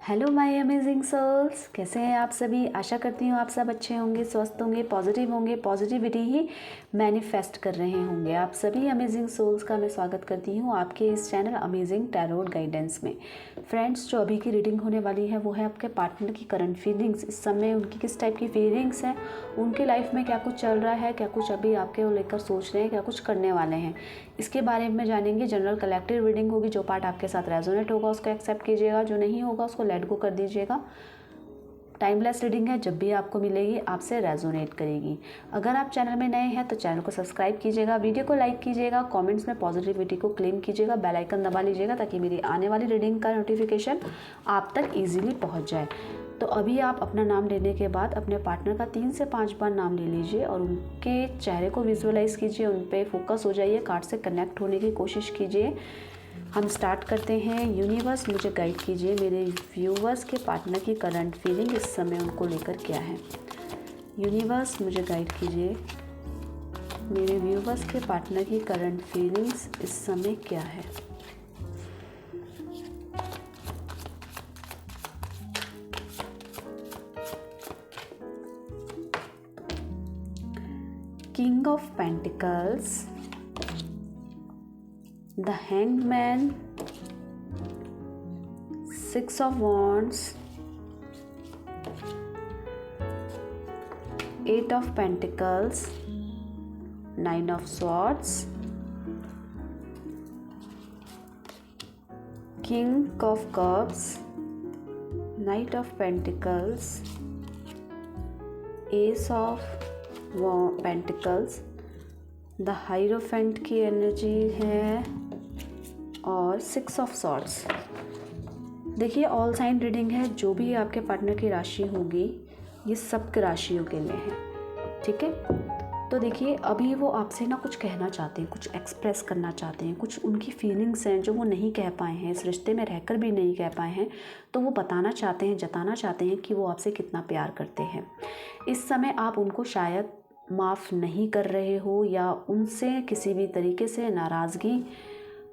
Hello my amazing souls, कैसे हैं आप सभी। आशा करती हूँ आप सब अच्छे होंगे, स्वस्थ होंगे, पॉजिटिव होंगे, पॉजिटिविटी ही मैनिफेस्ट कर रहे होंगे। आप सभी अमेजिंग सोल्स का मैं स्वागत करती हूँ आपके इस चैनल अमेजिंग टैरोट गाइडेंस में। फ्रेंड्स, जो अभी की रीडिंग होने वाली है वो है आपके पार्टनर की करंट फीलिंग्स। इस समय उनकी किस टाइप की फीलिंग्स हैं, उनके लाइफ में क्या कुछ चल रहा है, क्या कुछ अभी आपके लेकर सोच रहे हैं, क्या कुछ करने वाले हैं, इसके बारे में जानेंगे। जनरल कलेक्टिव रीडिंग होगी। जो पार्ट आपके साथ रेजोनेट होगा उसको एक्सेप्ट कीजिएगा, जो नहीं होगा उसको लेट गो कर दीजिएगा। टाइमलेस रीडिंग है, जब भी आपको मिलेगी आपसे रेजोनेट करेगी। अगर आप चैनल में नए हैं तो चैनल को सब्सक्राइब कीजिएगा, वीडियो को लाइक कीजिएगा, कमेंट्स में पॉजिटिविटी को क्लेम कीजिएगा, बेल आइकन दबा लीजिएगा ताकि मेरी आने वाली रीडिंग का नोटिफिकेशन आप तक ईजिली पहुंच जाए। तो अभी आप अपना नाम लेने के बाद अपने पार्टनर का 3 से 5 बार नाम ले लीजिए और उनके चेहरे को विजुअलाइज कीजिए, उन पर फोकस हो जाइए, कार्ड से कनेक्ट होने की कोशिश कीजिए। हम स्टार्ट करते हैं। यूनिवर्स मुझे गाइड कीजिए, मेरे व्यूवर्स के पार्टनर की करंट फीलिंग इस समय उनको लेकर क्या है। यूनिवर्स मुझे गाइड कीजिए, मेरे व्यूवर्स के पार्टनर की करंट फीलिंग्स इस समय क्या है। King of pentacles, the hanged man, 6 of wands, 8 of pentacles, 9 of swords, king of cups, knight of pentacles, ace of pentacles, the hierophant की एनर्जी है और 6 ऑफ सॉर्ड्स। देखिए, ऑल साइन रीडिंग है। जो भी आपके पार्टनर की राशि होगी ये सब के राशियों के लिए है, ठीक है। तो देखिए, अभी वो आपसे ना कुछ कहना चाहते हैं, कुछ एक्सप्रेस करना चाहते हैं, कुछ उनकी फीलिंग्स हैं जो वो नहीं कह पाए हैं, इस रिश्ते में रहकर भी नहीं कह पाए हैं। तो वो बताना चाहते हैं, जताना चाहते हैं कि वो आपसे कितना प्यार करते हैं। इस समय आप उनको शायद माफ़ नहीं कर रहे हो या उनसे किसी भी तरीके से नाराज़गी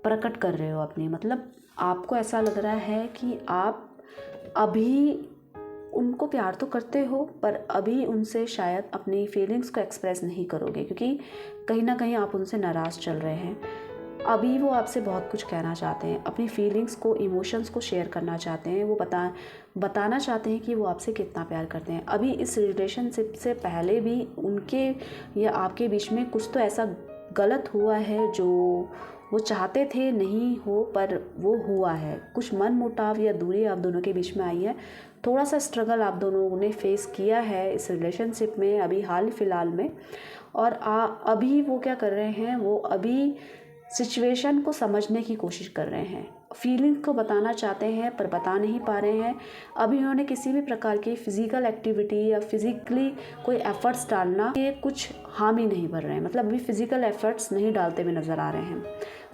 प्रकट कर रहे हो अपनी। मतलब आपको ऐसा लग रहा है कि आप अभी उनको प्यार तो करते हो पर अभी उनसे शायद अपनी फीलिंग्स को एक्सप्रेस नहीं करोगे, क्योंकि कहीं ना कहीं आप उनसे नाराज़ चल रहे हैं। अभी वो आपसे बहुत कुछ कहना चाहते हैं, अपनी फीलिंग्स को, इमोशंस को शेयर करना चाहते हैं। वो बताना चाहते हैं कि वो आपसे कितना प्यार करते हैं। अभी इस रिलेशनशिप से पहले भी उनके या आपके बीच में कुछ तो ऐसा गलत हुआ है जो वो चाहते थे नहीं हो पर वो हुआ है। कुछ मन मुटाव या दूरी आप दोनों के बीच में आई है। थोड़ा सा स्ट्रगल आप दोनों ने फेस किया है इस रिलेशनशिप में अभी हाल फिलहाल में। और अभी वो क्या कर रहे हैं, वो अभी सिचुएशन को समझने की कोशिश कर रहे हैं, फीलिंग को बताना चाहते हैं पर बता नहीं पा रहे हैं। अभी उन्होंने किसी भी प्रकार की फिज़िकल एक्टिविटी या फिज़िकली कोई एफ़र्ट्स डालना ये कुछ हामी नहीं भर रहे हैं। मतलब अभी फिज़िकल एफ़र्ट्स नहीं डालते हुए नज़र आ रहे हैं,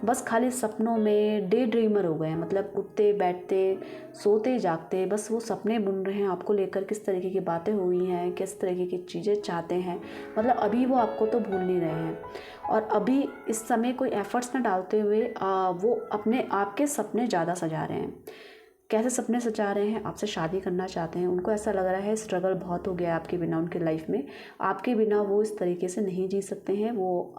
बस खाली सपनों में डे ड्रीमर हो गए हैं। मतलब उठते बैठते सोते जागते बस वो सपने बुन रहे हैं आपको लेकर, किस तरीके की बातें हुई हैं, किस तरीके की चीज़ें चाहते हैं। मतलब अभी वो आपको तो भूल नहीं रहे हैं और अभी इस समय कोई एफ़र्ट्स न डालते हुए वो अपने आपके सपने ज़्यादा सजा रहे हैं। कैसे सपने सजा रहे हैं, आपसे शादी करना चाहते हैं। उनको ऐसा लग रहा है स्ट्रगल बहुत हो गया है आपके बिना उनके लाइफ में, आपके बिना वो इस तरीके से नहीं जी सकते हैं। वो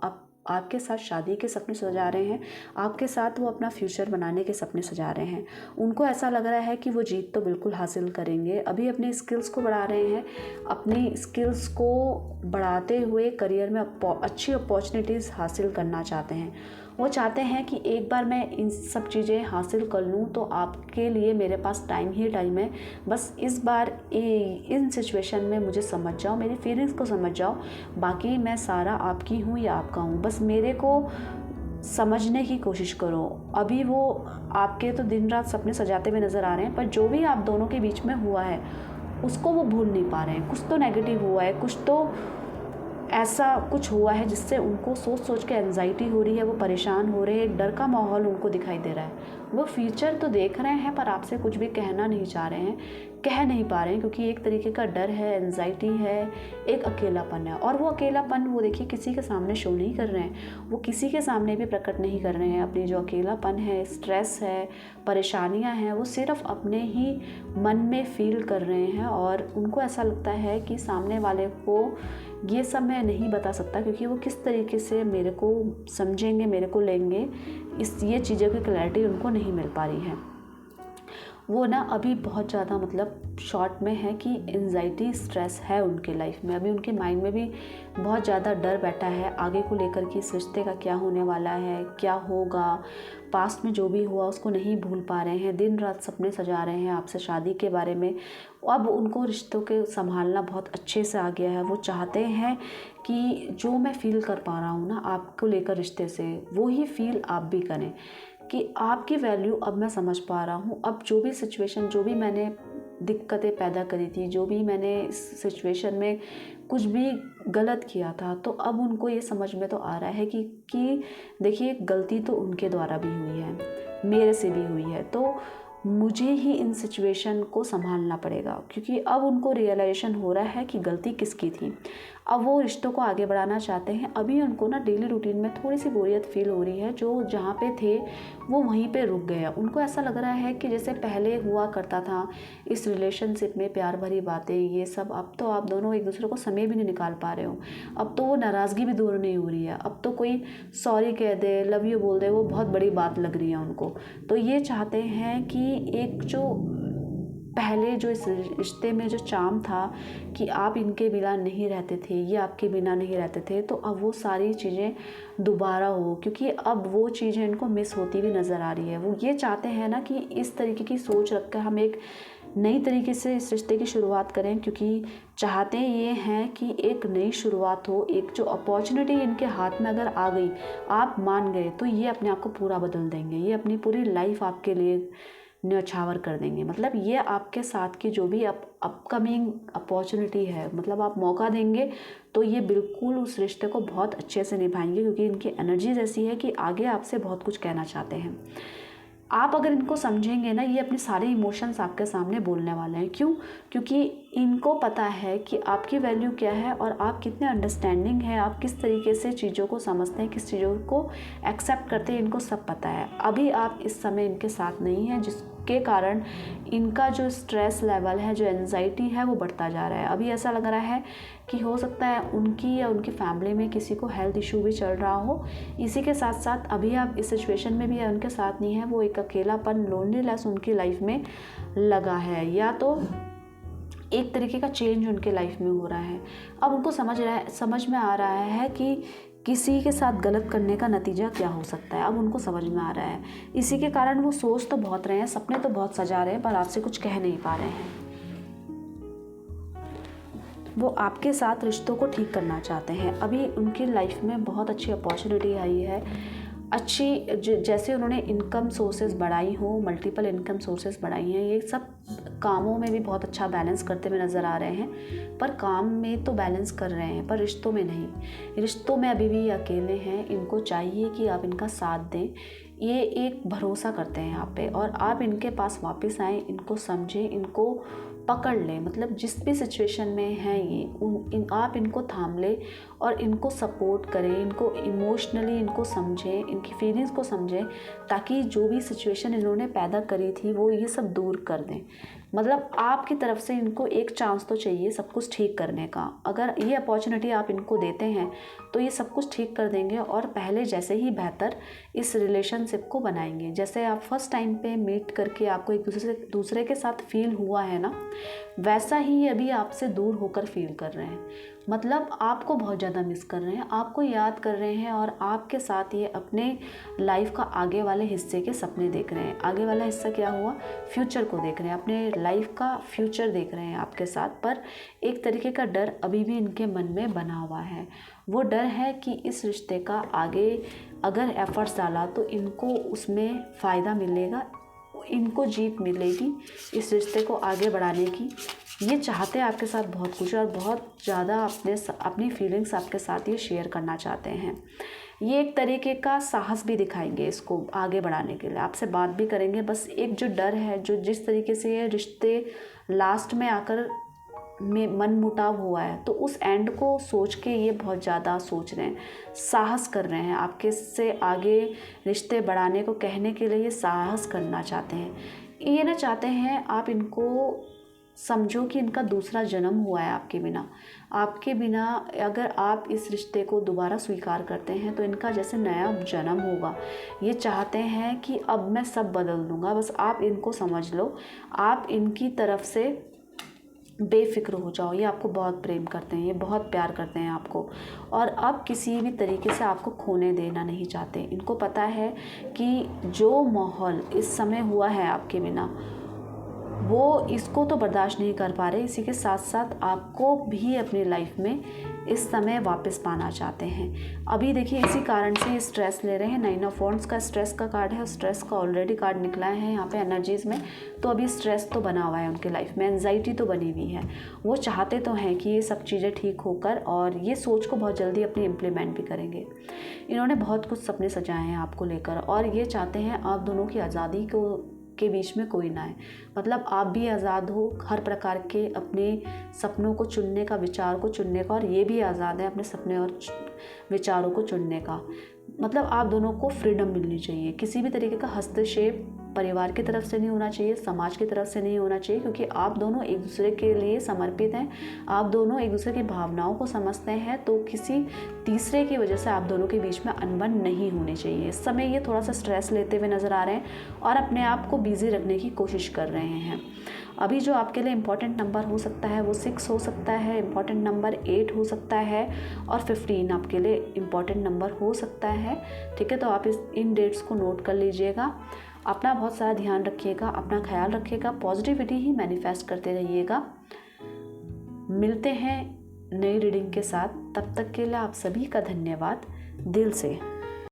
आपके साथ शादी के सपने सजा रहे हैं, आपके साथ वो अपना फ्यूचर बनाने के सपने सजा रहे हैं। उनको ऐसा लग रहा है कि वो जीत तो बिल्कुल हासिल करेंगे। अभी अपने स्किल्स को बढ़ा रहे हैं, अपनी स्किल्स को बढ़ाते हुए करियर में अच्छी अपॉर्चुनिटीज़ हासिल करना चाहते हैं। वो चाहते हैं कि एक बार मैं इन सब चीज़ें हासिल कर लूँ तो आपके लिए मेरे पास टाइम ही टाइम है। बस इस बार इन सिचुएशन में मुझे समझ जाओ, मेरी फीलिंग्स को समझ जाओ, बाकी मैं सारा आपकी हूँ या आपका हूँ, बस मेरे को समझने की कोशिश करो। अभी वो आपके तो दिन रात सपने सजाते हुए नज़र आ रहे हैं, पर जो भी आप दोनों के बीच में हुआ है उसको वो भूल नहीं पा रहे हैं। कुछ तो नेगेटिव हुआ है, कुछ तो ऐसा कुछ हुआ है जिससे उनको सोच सोच के एंजाइटी हो रही है, वो परेशान हो रहे हैं, एक डर का माहौल उनको दिखाई दे रहा है। वो फ्यूचर तो देख रहे हैं पर आपसे कुछ भी कहना नहीं चाह रहे हैं कह नहीं पा रहे हैं, क्योंकि एक तरीके का डर है, एंजाइटी है, एक अकेलापन है। और वो अकेलापन वो देखिए किसी के सामने शो नहीं कर रहे हैं, वो किसी के सामने भी प्रकट नहीं कर रहे हैं। अपनी जो अकेलापन है, स्ट्रेस है, परेशानियां हैं, वो सिर्फ अपने ही मन में फील कर रहे हैं। और उनको ऐसा लगता है कि सामने वाले को ये सब मैं नहीं बता सकता, क्योंकि वो किस तरीके से मेरे को समझेंगे, मेरे को लेंगे, ये चीज़ों की क्लैरिटी उनको नहीं मिल पा रही है। वो ना अभी बहुत ज़्यादा मतलब शॉर्ट में है कि एंजाइटी, स्ट्रेस है उनके लाइफ में। अभी उनके माइंड में भी बहुत ज़्यादा डर बैठा है आगे को लेकर कि इस रिश्ते का क्या होने वाला है, क्या होगा, पास्ट में जो भी हुआ उसको नहीं भूल पा रहे हैं, दिन रात सपने सजा रहे हैं आपसे शादी के बारे में। अब उनको रिश्तों के संभालना बहुत अच्छे से आ गया है। वो चाहते हैं कि जो मैं फील कर पा रहा हूँ ना आपको लेकर रिश्ते से, वो ही फील आप भी करें, कि आपकी वैल्यू अब मैं समझ पा रहा हूँ। अब जो भी सिचुएशन, जो भी मैंने दिक्कतें पैदा करी थी, जो भी मैंने इस सिचुएशन में कुछ भी गलत किया था, तो अब उनको ये समझ में तो आ रहा है कि देखिए गलती तो उनके द्वारा भी हुई है, मेरे से भी हुई है, तो मुझे ही इन सिचुएशन को संभालना पड़ेगा। क्योंकि अब उनको रियलाइजेशन हो रहा है कि गलती किसकी थी। अब वो रिश्तों को आगे बढ़ाना चाहते हैं। अभी उनको ना डेली रूटीन में थोड़ी सी बोरियत फील हो रही है, जो जहाँ पे थे वो वहीं पे रुक गए। उनको ऐसा लग रहा है कि जैसे पहले हुआ करता था इस रिलेशनशिप में, प्यार भरी बातें ये सब, अब तो आप दोनों एक दूसरे को समय भी नहीं निकाल पा रहे हो। अब तो वो नाराज़गी भी दूर नहीं हो रही है, अब तो कोई सॉरी कह दे, लव यू बोल दे, वो बहुत बड़ी बात लग रही है उनको। तो ये चाहते हैं कि एक जो पहले जो इस रिश्ते में जो चार्म था कि आप इनके बिना नहीं रहते थे, ये आपके बिना नहीं रहते थे, तो अब वो सारी चीज़ें दोबारा हो, क्योंकि अब वो चीज़ें इनको मिस होती हुई नज़र आ रही है। वो ये चाहते हैं ना कि इस तरीके की सोच रखकर हम एक नई तरीके से इस रिश्ते की शुरुआत करें, क्योंकि चाहते ये हैं कि एक नई शुरुआत हो। एक जो अपॉर्चुनिटी इनके हाथ में अगर आ गई, आप मान गए, तो ये अपने आप को पूरा बदल देंगे, ये अपनी पूरी लाइफ आपके लिए न्यौछावर कर देंगे। मतलब ये आपके साथ की जो भी अपकमिंग अपॉर्चुनिटी है, मतलब आप मौका देंगे तो ये बिल्कुल उस रिश्ते को बहुत अच्छे से निभाएंगे, क्योंकि इनकी एनर्जीज ऐसी है कि आगे आपसे बहुत कुछ कहना चाहते हैं। आप अगर इनको समझेंगे ना, ये अपने सारे इमोशंस आपके सामने बोलने वाले हैं। क्यों? क्योंकि इनको पता है कि आपकी वैल्यू क्या है और आप कितने अंडरस्टैंडिंग हैं, आप किस तरीके से चीज़ों को समझते हैं, किस चीज़ों को एक्सेप्ट करते हैं, इनको सब पता है। अभी आप इस समय इनके साथ नहीं हैं, जिसके कारण इनका जो स्ट्रेस लेवल है, जो एंजाइटी है, वो बढ़ता जा रहा है। अभी ऐसा लग रहा है कि हो सकता है उनकी या उनकी फैमिली में किसी को हेल्थ इशू भी चल रहा हो। इसी के साथ साथ अभी आप इस सिचुएशन में भी उनके साथ नहीं है, वो एक अकेलापन, लोनलीनेस उनकी लाइफ में लगा है, या तो एक तरीके का चेंज उनके लाइफ में हो रहा है। अब उनको समझ में आ रहा है कि किसी के साथ गलत करने का नतीजा क्या हो सकता है। अब उनको समझ में आ रहा है। इसी के कारण वो सोच तो बहुत रहे हैं, सपने तो बहुत सजा रहे हैं, पर आपसे कुछ कह नहीं पा रहे हैं। वो आपके साथ रिश्तों को ठीक करना चाहते हैं। अभी उनकी लाइफ में बहुत अच्छी अपॉर्चुनिटी आई है, अच्छी जैसे उन्होंने इनकम सोर्सेज बढ़ाई हो, मल्टीपल इनकम सोर्सेज बढ़ाई हैं। ये सब कामों में भी बहुत अच्छा बैलेंस करते हुए नज़र आ रहे हैं, पर काम में तो बैलेंस कर रहे हैं, पर रिश्तों में नहीं। रिश्तों में अभी भी अकेले हैं। इनको चाहिए कि आप इनका साथ दें। ये एक भरोसा करते हैं आप पे, और आप इनके पास वापस आएँ, इनको समझें, इनको पकड़ लें। मतलब जिस भी सिचुएशन में हैं ये, आप इनको थाम लें और इनको सपोर्ट करें, इनको इमोशनली इनको समझें, इनकी फीलिंग्स को समझें, ताकि जो भी सिचुएशन इन्होंने पैदा करी थी वो ये सब दूर कर दें। मतलब आपकी तरफ से इनको एक चांस तो चाहिए सब कुछ ठीक करने का। अगर ये अपॉर्चुनिटी आप इनको देते हैं तो ये सब कुछ ठीक कर देंगे, और पहले जैसे ही बेहतर इस रिलेशनशिप को बनाएंगे। जैसे आप फर्स्ट टाइम पे मीट करके आपको एक दूसरे के साथ फील हुआ है ना, वैसा ही ये अभी आपसे दूर होकर फील कर रहे हैं। मतलब आपको बहुत ज़्यादा मिस कर रहे हैं, आपको याद कर रहे हैं, और आपके साथ ये अपने लाइफ का आगे वाले हिस्से के सपने देख रहे हैं। आगे वाला हिस्सा क्या हुआ? फ्यूचर को देख रहे हैं, अपने लाइफ का फ्यूचर देख रहे हैं आपके साथ। पर एक तरीके का डर अभी भी इनके मन में बना हुआ है। वो डर है कि इस रिश्ते का आगे अगर एफर्ट्स डाला तो इनको उसमें फ़ायदा मिलेगा, इनको जीत मिलेगी इस रिश्ते को आगे बढ़ाने की। ये चाहते हैं आपके साथ बहुत कुछ, और बहुत ज़्यादा अपनी फीलिंग्स आपके साथ ये शेयर करना चाहते हैं। ये एक तरीके का साहस भी दिखाएंगे इसको आगे बढ़ाने के लिए, आपसे बात भी करेंगे। बस एक जो डर है, जो जिस तरीके से ये रिश्ते लास्ट में आकर में मन मुटाव हुआ है, तो उस एंड को सोच के ये बहुत ज़्यादा सोच रहे हैं, साहस कर रहे हैं, आपके से आगे रिश्ते बढ़ाने को कहने के लिए ये साहस करना चाहते हैं। ये ना चाहते हैं आप इनको समझो कि इनका दूसरा जन्म हुआ है आपके बिना। आपके बिना अगर आप इस रिश्ते को दोबारा स्वीकार करते हैं तो इनका जैसे नया जन्म होगा। ये चाहते हैं कि अब मैं सब बदल दूंगा, बस आप इनको समझ लो, आप इनकी तरफ से बेफिक्र हो जाओ। ये आपको बहुत प्रेम करते हैं, ये बहुत प्यार करते हैं आपको, और अब किसी भी तरीके से आपको खोने देना नहीं चाहते। इनको पता है कि जो माहौल इस समय हुआ है आपके बिना, वो इसको तो बर्दाश्त नहीं कर पा रहे। इसी के साथ साथ आपको भी अपनी लाइफ में इस समय वापस पाना चाहते हैं। अभी देखिए इसी कारण से ये स्ट्रेस ले रहे हैं। 9 ऑफ वॉन्ड्स का स्ट्रेस का कार्ड है, स्ट्रेस का ऑलरेडी कार्ड निकला है यहाँ पे एनर्जीज़ में। तो अभी स्ट्रेस तो बना हुआ है उनके लाइफ में, एंजाइटी तो बनी हुई है। वो चाहते तो हैं कि ये सब चीज़ें ठीक होकर, और ये सोच को बहुत जल्दी अपनी इम्प्लीमेंट भी करेंगे। इन्होंने बहुत कुछ सपने सजाए हैं आपको लेकर, और ये चाहते हैं आप दोनों की आज़ादी को के बीच में कोई ना है। मतलब आप भी आज़ाद हो हर प्रकार के अपने सपनों को चुनने का, विचार को चुनने का, और ये भी आज़ाद है अपने सपने और विचारों को चुनने का। मतलब आप दोनों को फ्रीडम मिलनी चाहिए। किसी भी तरीके का हस्तक्षेप परिवार की तरफ से नहीं होना चाहिए, समाज की तरफ से नहीं होना चाहिए, क्योंकि आप दोनों एक दूसरे के लिए समर्पित हैं। आप दोनों एक दूसरे की भावनाओं को समझते हैं, तो किसी तीसरे की वजह से आप दोनों के बीच में अनबन नहीं होनी चाहिए। इस समय ये थोड़ा सा स्ट्रेस लेते हुए नज़र आ रहे हैं और अपने आप को बिजी रखने की कोशिश कर रहे हैं। अभी जो आपके लिए इम्पॉर्टेंट नंबर हो सकता है वो 6 हो सकता है, इम्पॉर्टेंट नंबर 8 हो सकता है, और 15 आपके लिए इम्पॉर्टेंट नंबर हो सकता है। ठीक है, तो आप इन डेट्स को नोट कर लीजिएगा। अपना बहुत सारा ध्यान रखिएगा, अपना ख्याल रखिएगा, पॉजिटिविटी ही मैनिफेस्ट करते रहिएगा। मिलते हैं नई रीडिंग के साथ, तब तक के लिए आप सभी का धन्यवाद दिल से।